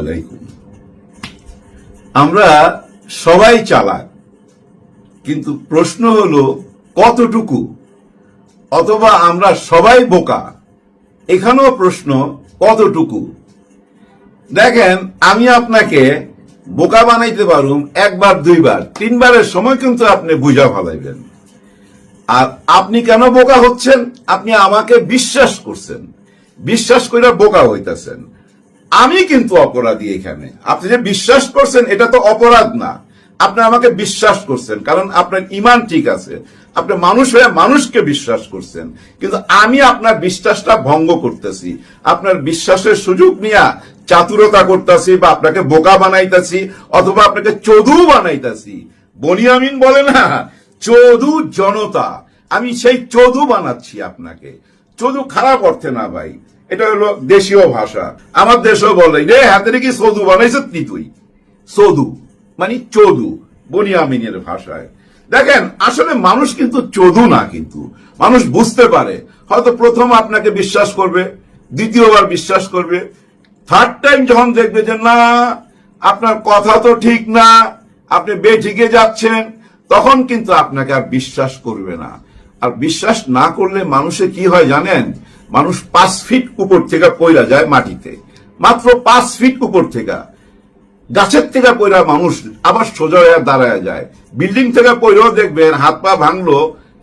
আলাইকুম। আমরা সবাই চালাক, কিন্তু প্রশ্ন হলো কতটুকু, অথবা আমরা সবাই বোকা, এখানেও প্রশ্ন কতটুকু। দেখেন, আমি আপনাকে বোকা বানাইতে পারুম একবার, দুইবার, তিনবারের সময় কিন্তু আপনি বুঝা ফেলাইবেন। আর আপনি কেন বোকা হচ্ছেন? আপনি আমাকে বিশ্বাস করছেন, বিশ্বাস করে বোকা হইতেছেন। আমি কিন্তু অপরাধী এখানে। আপনি যে বিশ্বাস করছেন এটা তো অপরাধ না, আপনি আমাকে বিশ্বাস করছেন কারণ আপনার ঈমান ঠিক আছে, আপনি মানুষ হয়ে মানুষকে বিশ্বাস করছেন। কিন্তু আমি আপনার বিশ্বাসটা ভঙ্গ করতেছি, আপনার বিশ্বাসের সুযোগ নিয়ে চাতুরতা করতেছি, বা আপনাকে বোকা বানাইতেছি, অথবা আপনাকে চোদু বানাইতেছি। বনিয়ামিন বলে না, চোদু জনতা, আমি সেই চোদু বানাচ্ছি আপনাকে। চোদু খারাপ অর্থে না ভাই, এটা হলো দেশীয় ভাষা। আমার দেশেও বলে রে হাতে কি চোদু বানাইছ তুই, চোদু মানে চোদু বনিয়ামিনের ভাষায়। দেখেন, আসলে মানুষ কিন্তু চোদু না, কিন্তু মানুষ বুঝতে পারে। হয়তো প্রথম আপনাকে বিশ্বাস করবে, দ্বিতীয়বার বিশ্বাস করবে, থার্ড টাইম যখন দেখবে যে না আপনার কথা তো ঠিক না, আপনি বেঠিকে যাচ্ছেন, তখন কিন্তু আপনাকে আর বিশ্বাস করবে না। আর বিশ্বাস না করলে মানুষে কি হয় জানেন? মানুষ 5 ফিট উপর থেকে পইরা যায় মাটিতে, মাত্র 5 ফিট উপর থেকে। গাছের থেকে পইরা মানুষ আবার সোজা হয়ে দাঁড়ায় যায়। বিল্ডিং থেকে পইরাও দেখবেন হাত পা ভাঙলো,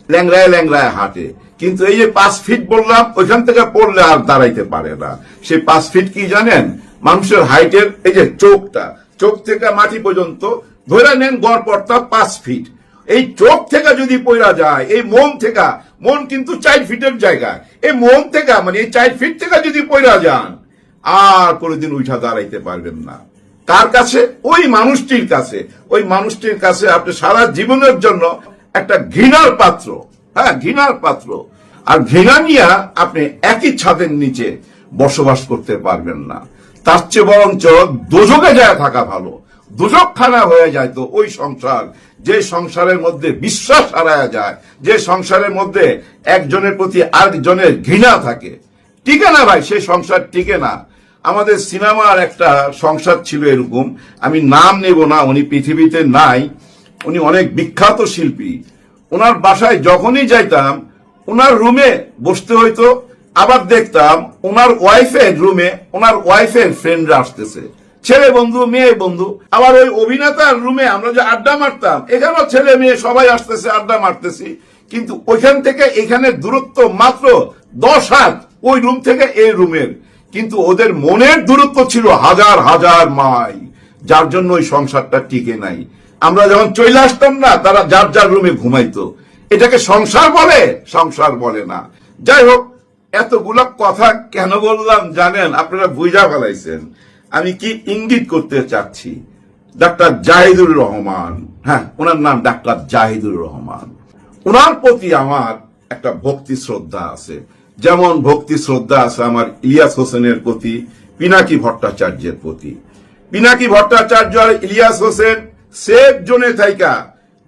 ল্যাংড়ায় ল্যাংড়ায় হাঁটে। কিন্তু এই যে 5 ফিট বললাম, ওইখান থেকে পড়লে আর দাঁড়াইতে পারে না। সেই 5 ফিট কি জানেন? মানুষের হাইটের এই যে চোখটা, চোখ থেকে মাটি পর্যন্ত ধরে নেন গড়পড়তা 5 ফিট। এই চোখ থেকে যদি পইরা যায়, এই মন থেকে, মন কিন্তু 4 ফিটের জায়গা, এই মন থেকে মানে এই 4 ফিট থেকে যদি পইরা যান, আর কোনোদিন উঠা দাঁড়াইতে পারবেন না। কার কাছে? ওই মানুষটির কাছে। ওই মানুষটির কাছে আপনি সারা জীবনের জন্য একটা ঘৃণার পাত্র। হ্যাঁ, ঘৃণার পাত্র। আর ঘৃণা নিয়ে আপনি একই ছাদের নিচে বসবাস করতে পারবেন না। তার চেয়ে বরঞ্চ দোজকে যায় থাকা ভালো। দোজকখানা হয়ে যায় তো ওই সংসার, যে সংসারের মধ্যে বিশ্বাস হারায়া যায়, যে সংসারের মধ্যে একজনের প্রতি আরেকজনের ঘৃণা থাকে। টিকে না ভাই, সেই সংসার টিকে না। আমাদের সিনেমার একটা সংসার ছিল এরকম, আমি নাম নেব না, উনি পৃথিবীতে নাই, উনি অনেক বিখ্যাত শিল্পী। ওনার বাসায় যখনই যাইতাম, ওনার রুমে বসতে হইতো, আবার দেখতাম ওনার ওয়াইফের রুমে ওনার ওয়াইফের ফ্রেন্ডরা আসতেছে, ছেলে বন্ধু মেয়ে বন্ধু। আবার ওই অভিনেতার রুমে আমরা যে আড্ডা মারতাম, এখানেও ছেলে মেয়ে সবাই আসতেছে, আড্ডা মারতেছি। কিন্তু ওইখান থেকে এখানে দূরত্ব মাত্র 10 হাত, ওই রুম থেকে এই রুমের। কিন্তু ওদের মনের দূরত্ব ছিল হাজার হাজার মাইল, যার জন্য ওই সংসারটা টিকে নাই। আমরা যখন চলে আসতাম না, তারা যার যার রুমে ঘুমাইতো। এটাকে সংসার বলে? সংসার বলে না। যাই হোক, এতগুলো কথা কেন বললাম জানেন? আপনারা বুঝা ফেলাইছেন আমি কি ইঙ্গিত করতে চাচ্ছি। ডাক্তার জাহিদুর রহমান, হ্যাঁ ওনার নাম ডাক্তার জাহিদুর রহমান, ওনার প্রতি আমার একটা ভক্তি শ্রদ্ধা আছে। যেমন ভক্তি শ্রদ্ধা আছে আমার ইলিয়াস হোসেনের প্রতি, পিনাকি ভট্টাচার্যের প্রতি। পিনাকি ভট্টাচার্য আর ইলিয়াস হোসেন সেফ জোনে থাইকা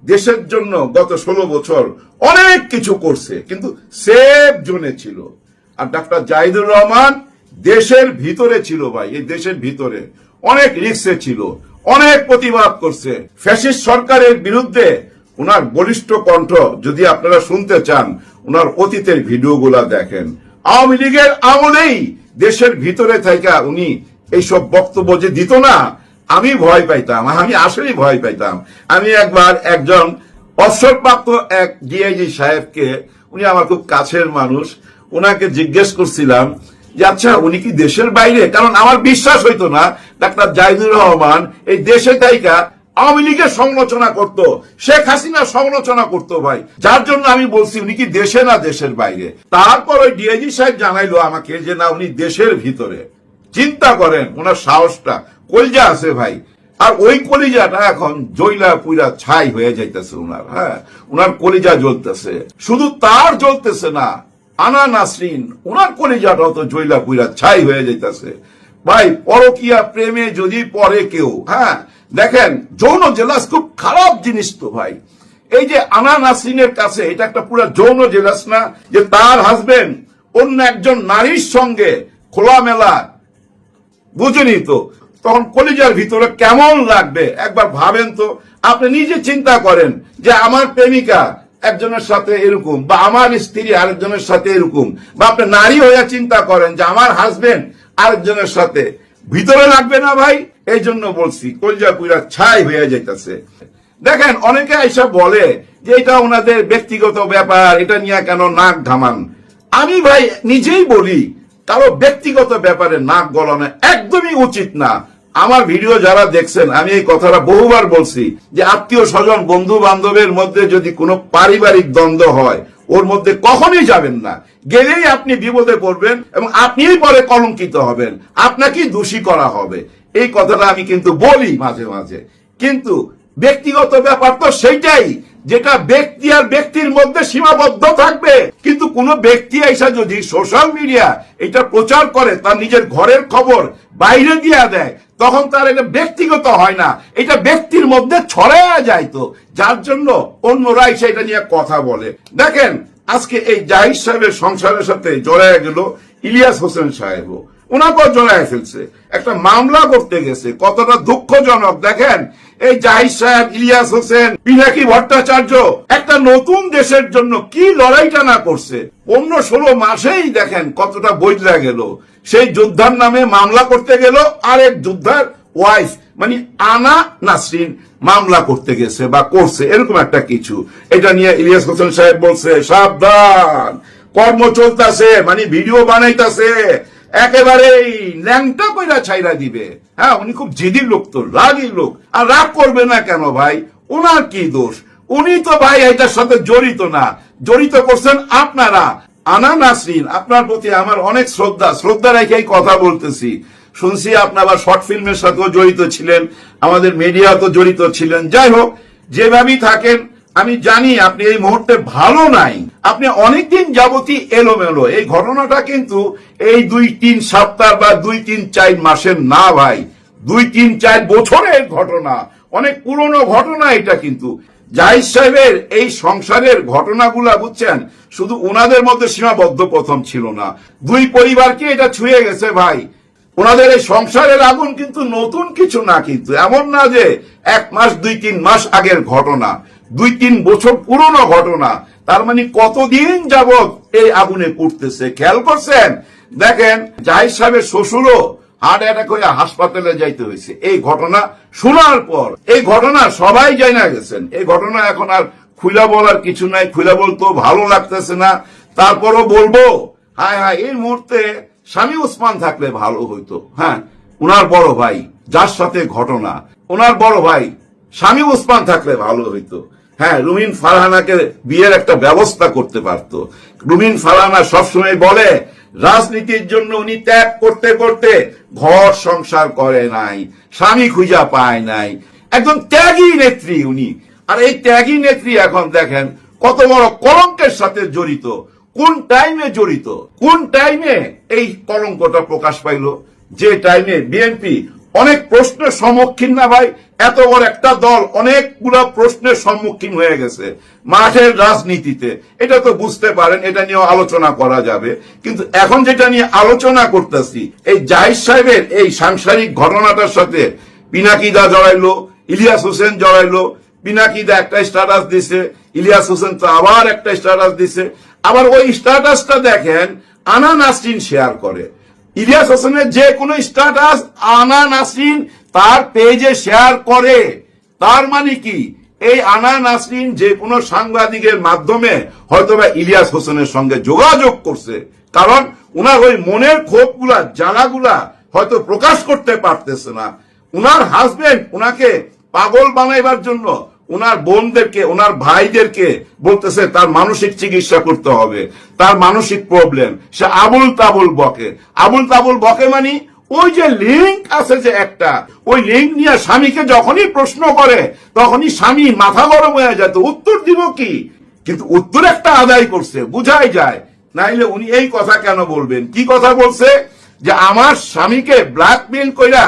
দেশের জন্য গত 16 বছর অনেক কিছু করছে, কিন্তু সেফ জোনে ছিল। আর ডাক্তার জাহিদুর রহমান দেশের ভিতরে ছিল ভাই, এই দেশের ভিতরে অনেক রিস্কে ছিল, অনেক প্রতিবাদ করছে ফ্যাসিস্ট সরকারের বিরুদ্ধে। ওনার বলিষ্ঠ কণ্ঠ যদি আপনারা শুনতে চান, ওনার অতীতের ভিডিওগুলা দেখেন। আওয়ামী লীগের আমলেই দেশের ভিতরে থাইকা উনি এইসব বক্তব্য যে দিত না, আমি ভয় পাইতাম, আমি আসলেই ভয় পাইতাম। আমি একবার একজন অবসরপ্রাপ্ত এক ডিআইজি সাহেবকে, উনি আমার খুব কাছের মানুষ, ওনাকে জিজ্ঞেস করছিলাম যে আচ্ছা উনি কি দেশের বাইরে? কারণ আমার বিশ্বাস হইতো না ডাক্তার জাহিদুর রহমান এই দেশে থাইকা আওয়ামী লীগের সমালোচনা করত, শেখ হাসিনা সমালোচনা করতো ভাই, যার জন্য আমি বলছি উনি কি দেশে না দেশের বাইরে। তারপর ওই ডিআইজি সাহেব জানাইলো আমাকে যে না উনি দেশের ভিতরে। চিন্তা করেন ওনার সাহসটা, কলিজা আছে ভাই। আর ওই কলিজাটা এখন জয়লা পুরা ছাই হয়ে যাইতেছে উনার। হ্যাঁ, উনার কলিজা জ্বলতেছে, শুধু তার জ্বলতেছে না, আনা নাসরিন ওনার কলিজাটাও তো জয়লা পুরা ছাই হয়ে যাইতেছে ভাই। পরকিয়া প্রেমে যদি পড়ে কেউ, হ্যাঁ দেখেন যৌন জেলাস খুব খারাপ জিনিস তো ভাই। এই যে আনা নাসরিনের কাছে এটা একটা পুরো যৌন জেলাস না, যে তার হাজবেন্ড অন্য একজন নারীর সঙ্গে খোলামেলা, বুঝেনি তো, তখন কলিজার ভিতরে কেমন লাগবে একবার ভাবেন তো। আপনি নিজে চিন্তা করেন যে আমার প্রেমিকা একজনের সাথে এরকম, বা আমার স্ত্রী আরেকজনের সাথে এরকম, বা আপনি নারী হয়ে চিন্তা করেন যে আমার হাজবেন্ড আরেকজনের সাথে, ভিতরে লাগবে না ভাই? এই জন্য বলছি কলিজা পুরা ছাই হয়ে যাইতেছে। দেখেন অনেকে এসব বলে যে এটা ওনাদের ব্যক্তিগত ব্যাপার, এটা নিয়ে কেন নাক ঘামান। আমি ভাই নিজেই বলি কারো ব্যক্তিগত ব্যাপারে নাক গলানো একদমই উচিত না। আমার ভিডিও যারা দেখছেন আমি এই কথাটা বহুবার বলছি যে আত্মীয় স্বজন বন্ধু বান্ধবের মধ্যে যদি কোনো পারিবারিক দ্বন্দ্ব হয় ওর মধ্যে কখনোই যাবেন না। গেলেই আপনি বিপদে পড়বেন এবং আপনিই পরে কলঙ্কিত হবেন, আপনাকেই দোষী করা হবে। এই কথাটা আমি কিন্তু বলি মাঝে মাঝে। কিন্তু ব্যক্তিগত ব্যাপার তো সেইটাই যেটা ব্যক্তি আর ব্যক্তির মধ্যে সীমাবদ্ধ থাকবে। কিন্তু কোন ব্যক্তি এসে যদি সোশ্যাল মিডিয়া এটা প্রচার করে, তার নিজের ঘরের খবর বাইরে দিয়ে দেয়, তখন তার এটা ব্যক্তিগত হয় না, এটা ব্যক্তির মধ্যে ছড়ায়া যায়। তো যার জন্য অন্যরা এসে এটা নিয়ে কথা বলে। দেখেন আজকে এই জাহিদ সাহেবের সংসারের সাথে জড়ায় গেল ইলিয়াস হোসেন সাহেবও, ওনাকেও জড়ায় ফেলছে, একটা মামলা করতে গেছে। কতটা দুঃখজনক দেখেন, এই জাহিদ সাহেব, ইলিয়াস হোসেন, পিনাকি ভট্টাচার্য একটা নতুন দেশের জন্য কি লড়াইটা না করছে। 15-16 মাসেই দেখেন কতটা বদলে গেল। সেই যোদ্ধার নামে মামলা করতে গেল, আরেক যোদ্ধার ওয়াইফ মানে আনা নাসরিন মামলা করতে গেছে বা করছে, এরকম একটা কিছু। এটা নিয়ে ইলিয়াস হোসেন সাহেব বলছে সাবধান, কর্ম চলতেছে, মানে ভিডিও বানাইতেছে, একেবারেই ল্যাংটা কইরা ছাইরা দিবে। হ্যাঁ, উনি খুব জেদি লোক, তো রাগী লোক। আর রাগ করবে না কেন ভাই? ওনার কি দোষ? উনি তো ভাই এটার সাথে জড়িত না, জড়িত করছেন আপনারা। আনা নাসরিন, আপনার প্রতি আমার অনেক শ্রদ্ধা রেখেই কথা বলতেছি। শুনছি আপনি আবার শর্ট ফিল্মের সাথেও জড়িত ছিলেন, আমাদের মিডিয়া তো জড়িত ছিলেন। যাই হোক, যেভাবেই থাকেন, আমি জানি আপনি এই মুহূর্তে ভালো নাই, আপনি অনেকদিন যাবতই এলোমেলো। এই ঘটনাটা কিন্তু এই 2-3 সপ্তাহ বা 2-3-4 মাসের না ভাই, 2-3-4 বছরের ঘটনা, অনেক পুরনো ঘটনা এটা। কিন্তু জাহিদ সাহেবের এই সংসারের ঘটনাগুলা বুঝছেন, শুধু ওনাদের মধ্যে সীমাবদ্ধ প্রথম ছিল না, দুই পরিবারকে এটা ছুঁয়ে গেছে ভাই। ওনাদের এই সংসারের আগুন কিন্তু নতুন কিছু না, কিন্তু এমন না যে 1 মাস 2-3 মাস আগের ঘটনা, 2-3 বছর পুরনো ঘটনা। তার মানে কতদিন যাবত এই আগুনে পুড়তেছে, খেয়াল করছেন? দেখেন জাহিদ সাহেবের শ্বশুরও হার্ট অ্যাটাক হয়ে হাসপাতালে যাইতে হয়েছে এই ঘটনা শোনার পর। এই ঘটনা সবাই জানা গেছেন, এই ঘটনা এখন আর খুলে বলার কিছু নাই, খুলে বলতো ভালো লাগতেছে না। তারপরও বলবো, হায় হায়, এই মুহূর্তে স্বামী ওসমান থাকলে ভালো হইতো। হ্যাঁ, উনার বড় ভাই যার সাথে ঘটনা, ওনার বড় ভাই স্বামী ওসমান থাকলে ভালো হইতো। হ্যাঁ, রুমিন ফারহানাকে বিয়ের একটা ব্যবস্থা করতে পারতো। রুমিন ফারহানা সবসময় বলে রাজনীতির জন্য উনি ত্যাগ করতে করতে ঘর সংসার করে নাই, স্বামী খুঁজা পায় নাই, একজন ত্যাগী নেত্রী উনি। আর এই ত্যাগী নেত্রী এখন দেখেন কত বড় কলঙ্কের সাথে জড়িত। কোন টাইমে জড়িত, কোন টাইমে এই কলঙ্কটা প্রকাশ পাইল? যে টাইমে বিএনপি অনেক প্রশ্নের সম্মুখীন না ভাই, এত বড় একটা দল অনেকগুলো প্রশ্নের সম্মুখীন হয়ে গেছে মাঠের রাজনীতিতে। এটা তো বুঝতে পারেন, এটা নিয়ে আলোচনা করা যাবে। কিন্তু এখন যেটা নিয়ে আলোচনা করতেছি, এই জাহিদ সাহেবের এই সাংসারিক ঘটনাটার সাথে পিনাকিদা জড়াইলো, ইলিয়াস হোসেন জড়াইলো। পিনাকিদা একটা স্ট্যাটাস দিছে, ইলিয়াস হোসেন তো আবার একটা স্ট্যাটাস দিছে। আবার ওই স্ট্যাটাসটা দেখেন আনা নাসরিন শেয়ার করে। ইলিয়াস হোসেনের যে কোনো স্ট্যাটাস আনা নাসরিন তার পেজে শেয়ার করে। তার মানে কি, এই আনা নাসরিন যে কোনো সাংবাদিকের মাধ্যমে হয়তোবা ইলিয়াস হোসেনের সঙ্গে যোগাযোগ করছে, কারণ উনার ওই মনের ক্ষোভগুলা, জ্বালাগুলা হয়তো প্রকাশ করতে পারতেছে না। উনার হাজবেন্ড উনাকে পাগল বানাইবার জন্য উনার বোনদেরকে, উনার ভাইদেরকে বলতেছে তার মানসিক চিকিৎসা করতে হবে, তার মানসিক প্রবলেম। সে আবুল তাবুল বকে। আবুল তাবুল বকে মানে ওই যে লিঙ্ক আছে যে একটা, ওই লিঙ্ক নিয়ে স্বামীকে যখনই প্রশ্ন করে তখনই স্বামী মাথা গরম হয়ে যায়। তো উত্তর দিব কি? কিন্তু উত্তর একটা আদায় করছে, বুঝাই যায়। নাইলে উনি এই কথা কেন বলবেন? কি কথা বলছে? যে আমার স্বামীকে ব্ল্যাকমেইল কইরা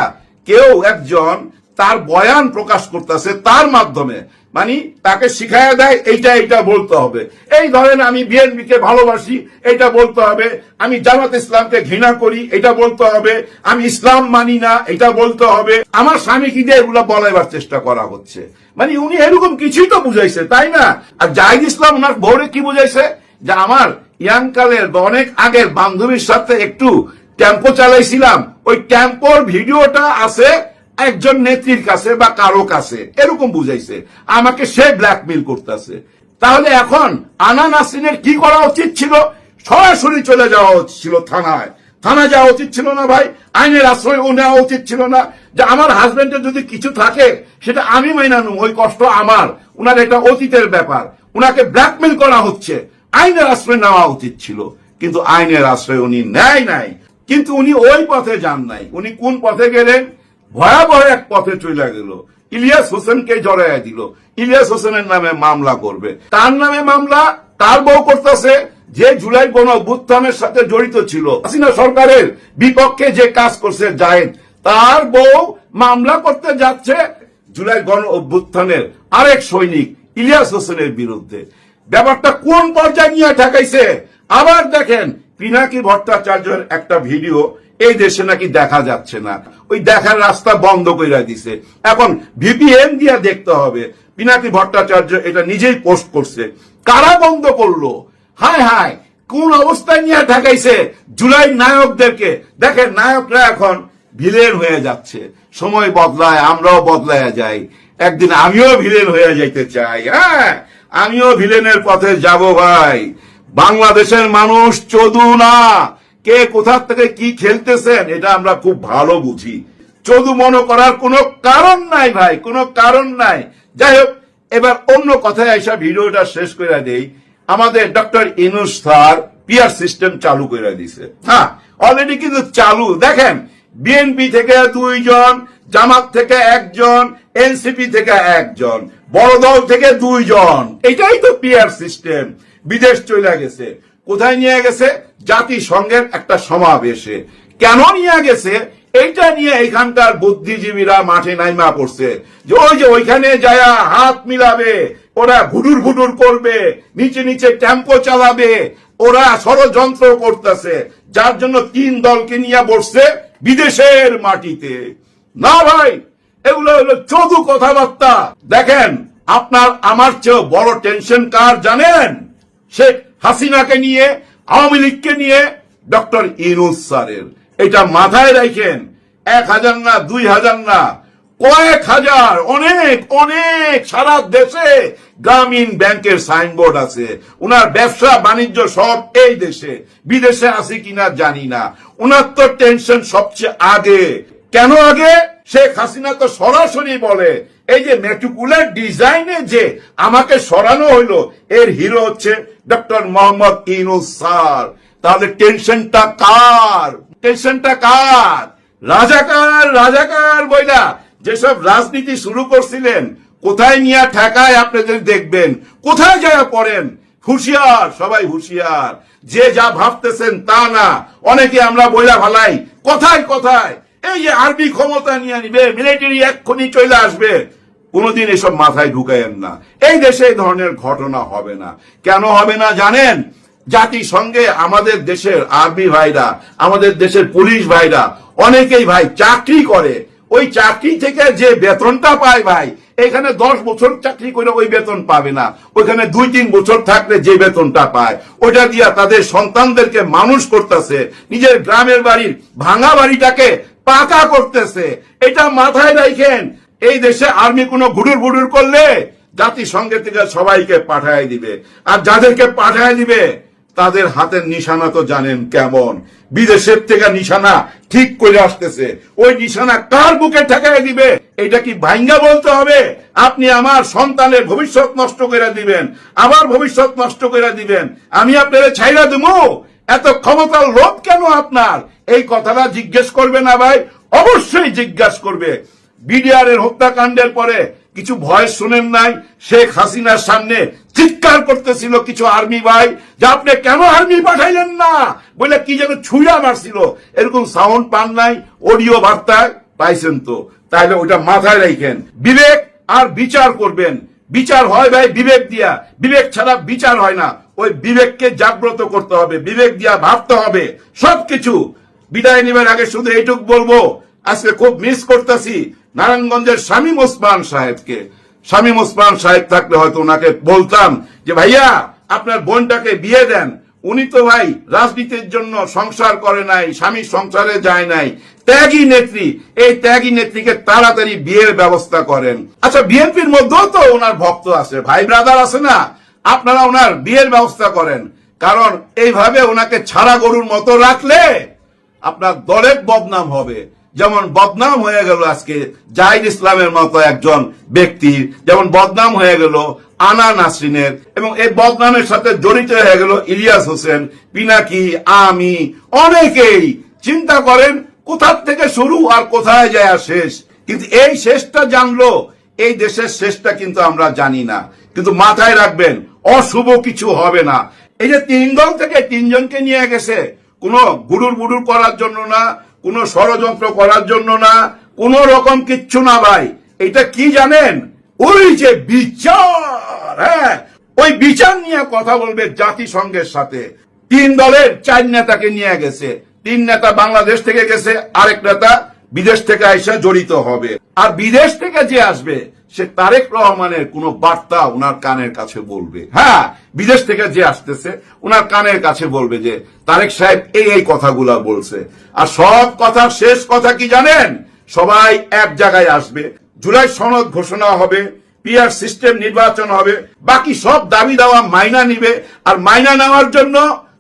কেউ একজন তার বয়ান প্রকাশ করতেছে তার মাধ্যমে, মানে তাকে শিখাইয়া দেয় এইটা বলতে হবে। এই ধরেন আমি বিএনপিকে ভালোবাসি এটা বলতে হবে, আমি জামাত ইসলামকে ঘৃণা করি এটা বলতে হবে, আমি ইসলাম মানি না এটা বলতে হবে। আমার স্বামীকে দিয়ে এগুলো বলাইবার চেষ্টা করা হচ্ছে। মানে উনি এরকম কিছুই তো বুঝাইছে, তাই না? আর জাহিদ ইসলাম ওনার বউরে কি বুঝাইছে, যে আমার ইয়াংকালের অনেক আগের বান্ধবীর সাথে একটু টেম্পো চালাইছিলাম, ওই টেম্পোর ভিডিওটা আছে একজন নেত্রীর কাছে বা কারো কাছে, এরকম বুঝাইছে। আমাকে সে ব্ল্যাকমেইল করতেছে। তাহলে এখন আনা নাসরিনের কি করা উচিত ছিল? সরাসরি চলে যাওয়া উচিত ছিল থানায় যাওয়া উচিত ছিল না ভাই? আইনের আশ্রয় নেওয়া উচিত ছিল না? যে আমার হাজবেন্ডের যদি কিছু থাকে সেটা আমি মাইনা নেব, ওই কষ্ট আমার, উনার এটা অতীতের ব্যাপার, উনাকে ব্ল্যাকমেইল করা হচ্ছে, আইনের আশ্রয় নেওয়া উচিত ছিল। কিন্তু আইনের আশ্রয় উনি নেয় নাই। কিন্তু উনি ওই পথে যান নাই। উনি কোন পথে গেলেন? ভয়াবহ এক পথে চলে গেল। ইলিয়াস হোসেনকে জড়াইয়া দিল। ইলিয়াস হোসেনের নামে মামলা করবে। তার নামে মামলা তার বউ করতেছে, যে জুলাই গণ অভ্যুত্থানের সাথে জড়িত ছিল, হাসিনা সরকারের বিপক্ষে যে কাজ করছে জায়েদ, তার বউ মামলা করতে যাচ্ছে জুলাই গণ অভ্যুত্থানের আরেক সৈনিক ইলিয়াস হোসেনের বিরুদ্ধে। ব্যাপারটা কোন পর্যায়ে নিয়ে ঠেকাইছে? আবার দেখেন পিনাকি ভট্টাচার্যের একটা ভিডিও এই দেশে নাকি দেখা যাচ্ছে না, ওই দেখার রাস্তা বন্ধ করে দিছে। এখন ভিপিএন দিয়ে দেখতে হবে। পিনাকি ভট্টাচার্য এটা নিজেই পোস্ট করছে। কারা বন্ধ করলো? হায় হায়, কোন অবস্থায় নিয়ে ঠেকাইছে জুলাই নায়কদেরকে। দেখেন নায়করা এখন ভিলেন হয়ে যাচ্ছে। সময় বদলায়, আমরাও বদলায় যাই। একদিন আমিও ভিলেন হয়ে যাইতে চাই। হ্যাঁ, আমিও ভিলেনের পথে যাব ভাই। বাংলাদেশের মানুষ চোদু না। কে কোথা থেকে কি খেলতেছেন এটা আমরা খুব ভালো বুঝি। চোদু মনে করার কোনো কারণ নাই ভাই, কোনো কারণ নাই। যাই হোক, এবার অন্য কথায় এসে ভিডিওটা শেষ করে দেই। আমাদের doctor Yunus sir PR system চালু করে দিছে। হ্যাঁ, অলরেডি কিন্তু চালু। দেখেন বিএনপি থেকে 2 জন, জামাত থেকে 1 জন, এনসিপি থেকে 1 জন, বড় দল থেকে 2 জন। এটাই তো পিআর সিস্টেম। বিদেশ চলে গেছে। কোথায় নিয়ে গেছে? জাতিসংঘের একটা সমাবেশে। কেন নিয়ে গেছে? এইটা নিয়ে এখানকার বুদ্ধিজীবীরা মাঠে নাইমা পড়ছে, যে ওইখানে যায়া হাত মিলাবে, ওরা ঘুটুর করবে, নিচে নিচে টেম্পো চালাবে, ওরা ষড়যন্ত্র করতেছে, যার জন্য 3 দলকে নিয়ে বসছে বিদেশের মাটিতে। না ভাই, এগুলো হলো চোদু কথাবার্তা। দেখেন, আপনার আমার চেয়েও বড় টেনশন কার জানেন? শেখ হাসিনাকে নিয়ে, আওয়ামী লীগকে নিয়ে, ডক্টর ইউনূস স্যারের। এটা মাথায় রাখেন। 1000 না, 2000 না, কয়েক হাজার, অনেক অনেক, সারা দেশে গ্রামীণ ব্যাংকের সাইনবোর্ড আছে। উনার ব্যবসা বাণিজ্য সব এই দেশে, বিদেশে আছে কিনা জানি না। উনার তো টেনশন সবচেয়ে আগে। কেন আগে? শেখ হাসিনা তো সরাসরি বলে, এই যে মেট্রিকুলার ডিজাইনে যে আমাকে সরানো হইলো, এর হিরো হচ্ছে ডক্টর মোহাম্মদ ইউনূস স্যার। তাহলে টেনশনটা কার? টেনশনটা কার? রাজাকার বইলা যেসব রাজনীতি শুরু করছিলেন, কোথায় নিয়ে ঠেকায় আপনি যদি দেখবেন, কোথায় যায় পড়েন। হুঁশিয়ার, সবাই হুঁশিয়ার। যে যা ভাবতেছেন তা না। অনেকে আমরা বইলা ভালাই, কথায় এই যে আর্মি ক্ষমতা নিয়ে নিবে, মিলিটারি এক্ষুনি চলে আসবে। কোনদিন এসব মাথায় ঢুকায়েন না। এই দেশে এই ধরনের ঘটনা হবে না। কেন হবে না জানেন? জাতিসংঘে আমাদের দেশের আর্মি ভাইরা, আমাদের দেশের পুলিশ ভাইরা অনেকেই ভাই চাকরি করে। ওই চাকরি থেকে যে বেতনটা পায় ভাই, এখানে 10 বছর চাকরি করে ওই বেতন পাবে না। ওইখানে 2-3 বছর থাকলে যে বেতনটা পায়, ওটা দিয়া তাদের সন্তানদেরকে মানুষ করতেছে, নিজের গ্রামের বাড়ির ভাঙা বাড়িটাকে পাকা করতেছে। এটা মাথায় রাখেন। এই দেশে আর্মি কোনো ঘুডুর করলে জাতিসংঘের থেকে সবাইকে পাঠায় দিবে। আর যাদেরকে পাঠায় দিবে তাদের হাতের নিশানা তো জানেন কেমন। বিদেশের থেকে নিশানা ঠিক করে আসতেছে। ওই নিশানা কার বুকে ঠেকায় দিবে? এটা কি ভাইঙ্গা বলতে হবে? আপনি আমার সন্তানের ভবিষ্যৎ নষ্ট করে দিবেন, আমার ভবিষ্যৎ নষ্ট করে দিবেন, আমি আপনারা ছাইরা দেবো? এত ক্ষমতার লোভ কেন আপনার? এই কথাটা জিজ্ঞেস করবে না ভাই? অবশ্যই জিজ্ঞাসা করবে। বিডিআর এর হত্যাকাণ্ডের পরে কিছু ভয়েস শুনেন নাই? শেখ হাসিনার সামনে চিৎকার করতেছিল কিছু আর্মি ভাই, যে আপনি কেন আর্মি পাঠাইলেন না বলে কি যেন ছুঁড়া মারছিল। এরকম সাউন্ড পান নাই? অডিও বার্তায় পাইছেন তো, তাহলে ওটা মাথায় রাখেন। বিবেক আর বিচার করবেন। বিচার হয় ভাই বিবেক দিয়া, বিবেক ছাড়া বিচার হয় না। ওই বিবেককে জাগ্রত করতে হবে, বিবেক দিয়া ভাবতে হবে সবকিছু। বিদায় নেবার আগে শুধু এইটুক বলবো, আজকে খুব মিস করতেছি নারায়ণগঞ্জের শামীম ওসমান সাহেবকে। শামীম ওসমান সাহেব থাকলে হয়তো ওনাকে বলতাম যে ভাইয়া আপনার বোনটাকে বিয়ে দেন। উনি তো ভাই রাজনীতির জন্য সংসার করে নাই, স্বামীর সংসারে যায় নাই, ত্যাগী নেত্রী। এই ত্যাগী নেত্রীকে তাড়াতাড়ি বিয়ের ব্যবস্থা করেন। আচ্ছা, বিএনপির মধ্যেও তো ওনার ভক্ত আছে, ভাই ব্রাদার আছে না, আপনারা ওনার বিয়ের ব্যবস্থা করেন। কারণ এইভাবে ওনাকে ছাড়া গরুর মতো রাখলে আপনার দলের বদনাম হবে। যেমন বদনাম হয়ে গেল আজকে জাহিদ ইসলামের মতো একজন ব্যক্তির, যেমন বদনাম হয়ে গেল আনা নাসরিনের, এবং এই বদনামের সাথে জড়িত হয়ে গেল ইলিয়াস হোসেন, পিনাকি, আমি, অনেকেই। চিন্তা করেন কোথার থেকে শুরু আর কোথায় যায় শেষ। কিন্তু এই শেষটা জানলো, এই দেশের শেষটা কিন্তু আমরা জানি না। কিন্তু মাথায় রাখবেন অশুভ কিছু হবে না। এই যে 3 দল থেকে 3 জনকে নিয়ে গেছে, কোনো গুড়ুর বুড়ুর করার জন্য না, কোনো ষড়যন্ত্র করার জন্য না, কোন রকম কিচ্ছু না ভাই। এটা কি জানেন? ওই যে বিচার, হ্যাঁ, ওই বিচার নিয়ে কথা বলবে জাতিসংঘের সাথে। 3 দলের 4 নেতাকে নিয়ে গেছে। 3 নেতা বাংলাদেশ থেকে গেছে, আরেক নেতা বিদেশ থেকে আইসা জড়িত হবে। আর বিদেশ থেকে যে আসবে সে তারেক রহমানের কোন বার্তা উনার কানের কাছে বলবে। হ্যাঁ, বিদেশ থেকে যে আসতেছে উনার কানের কাছে বলবে যে তারেক সাহেব এই কথাগুলা বলছে। আর সব কথার শেষ কথা কি জানেন? সবাই এক জায়গায় আসবে, জুলাই সনদ ঘোষণা হবে, পিআর সিস্টেম নির্বাচন হবে, বাকি সব দাবি দাওয়া মাইনা নিবে। আর মাইনা নেওয়ার জন্য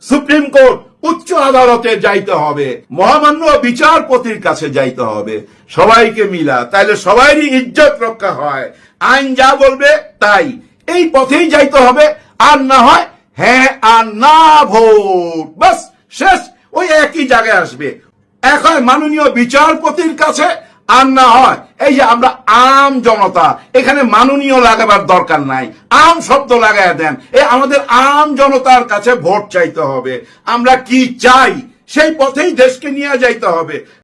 সুপ্রিম কোর্ট, উচ্চ আদালতে যাইতে হবে, মহামান্য বিচারপতির কাছে যাইতে হবে, সবাইকে মিলা। তাইলে সবারই ইজ্জত রক্ষা হয়। আইন যা বলবে তাই, এই পথেই যাইতে হবে। আর না হয় হ্যাঁ আর না ভোট, বাস শেষ। ওই একই জায়গায় আসবে। এক হয় মাননীয় বিচারপতির কাছে, আর না হয় এই যে আমরা আম জনতা। এখানে মাননীয় লাগাবার দরকার নাই, আম শব্দ লাগায় দেন। আমাদের আম জনতার কাছে ভোট চাইতে হবে। আমরা কি চাই সেই পথেই দেশকে নিয়ে যাইতে হবে।